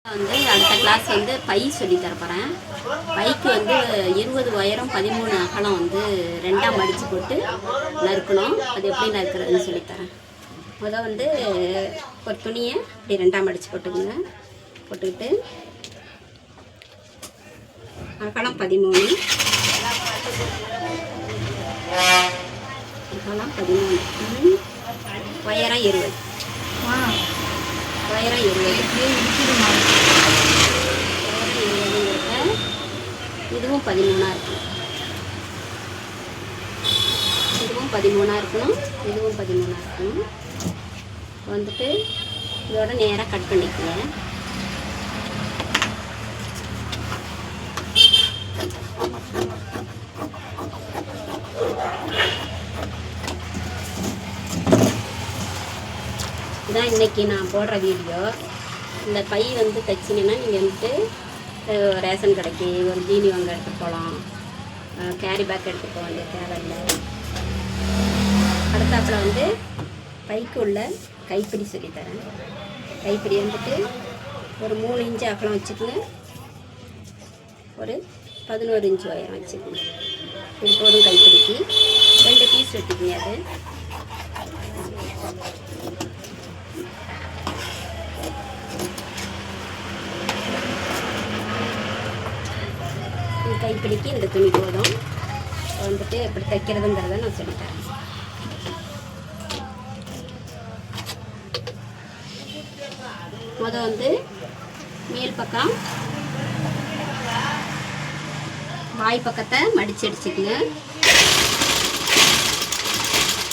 அடுத்த class by சொல்லி தரப்போகிறேன். பைக்கு 20 உயரம் 13 அகலம் ரெண்டாக மடித்து போட்டு நறுக்கணும். அது எப்படி நறுக்கிறதுன்னு சொல்லித்தரேன். முதல் ஒரு துணியை இப்படி ரெண்டாக மடித்து போட்டுக்கோங்க. போட்டுக்கிட்டு அகலம் 13, அகலம் 13, உயரம் 20, உயரம் 20. இதுவும் 13 இருக்கணும். இதுவும் 13 இருக்கணும். இதுவும் 13 இருக்கணும். இதோட நேராக கட் பண்ணிக்கங்க. இதான் இன்னைக்கு நான் போடுற வீடியோ. இந்த பை தைச்சிங்கன்னா நீங்கள் ரேஷன் கடைக்கு ஒரு ஜீனி வாங்க எடுத்துகிட்டு போகலாம். கேரி பேக் எடுத்துகிட்டு போக வேண்டிய தேவையில்லை. அடுத்தாப்பில் பைக்கு உள்ள கைப்பிடி சொல்லித்தரேன். கைப்பிடி ஒரு 3 இன்ச்சு அகலம் வச்சுக்கோங்க. ஒரு 11 இன்ச்சு உயரம் வச்சுக்கோங்க. இது போதும். கைப்பிடிக்கு 2 பீஸ் வெட்டிக்கங்க. அது கைப்பிடிக்கு இந்த துணி போதும். எப்படி தைக்கிறதுங்கிறத நான் சொல்லித்தரேன். முதல் மேல் பக்கம் வாய் பக்கத்தை மடித்து அடிச்சுக்குங்க.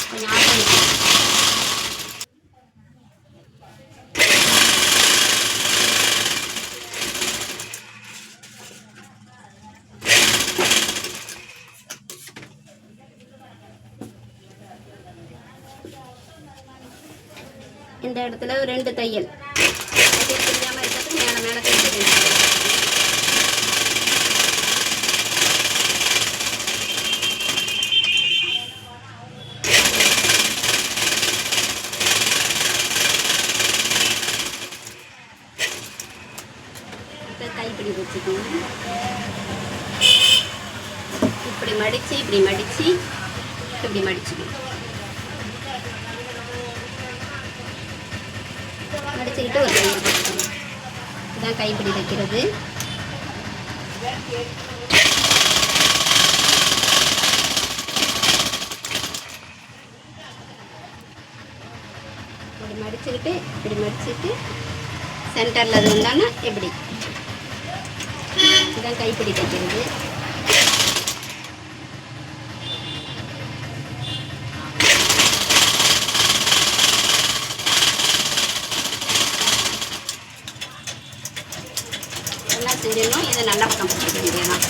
கொஞ்சம் ஆஃப் பண்ணிக்கோங்க. இந்த இடத்துல 2 தையல் தெரியாமல் இருக்கிறது மேலே மேலே தையல். கைப்பிடி வச்சுக்கோங்க. இப்படி மடித்து இப்படி மடித்து இப்படி மடிச்சுக்கணும். மடிச்சுக்கிட்டு ஒரு தையல் போட்டுக்கணும். இதுதான் கைப்பிடி தைக்கிறது. இப்படி மடிச்சுக்கிட்டு இப்படி மடிச்சுட்டு சென்டரில் அது வந்தானா எப்படி இதுதான் கைப்பிடி தைக்கிறது. எல்லாம் செஞ்சிடணும். இதை நல்லா பக்கம் போட்டுக்க வேண்டியதான்.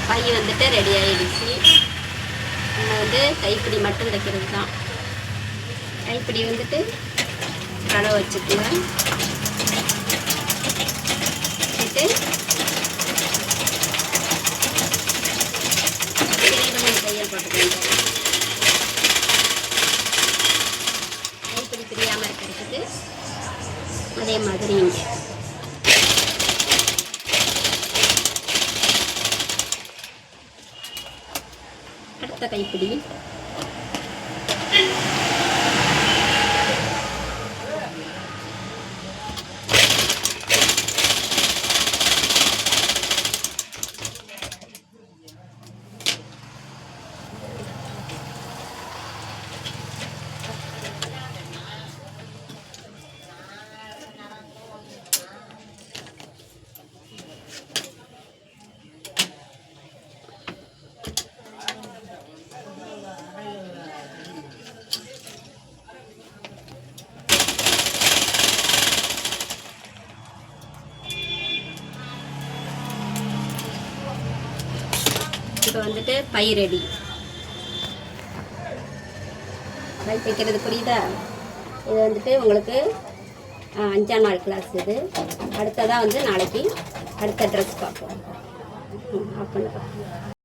பை ரெடி ஆகிடுச்சு. நம்ம கைப்பிடி மட்டும் தைக்கிறது தான். கைப்பிடி கடை வச்சுக்குங்க. தையல் போட்டுக்கோங்க. கைப்பிடி பிரியாமல் இருக்கிறதுக்கு அதே மாதிரி இங்கே அடுத்த கைப்பிடி இப்போ பை ரெடி. பை தைக்கிறது புரியுதா? இது உங்களுக்கு 5ஆம் நாள் கிளாஸ். இது அடுத்ததாக நாளைக்கு அடுத்த ட்ரெஸ் பார்ப்போம்.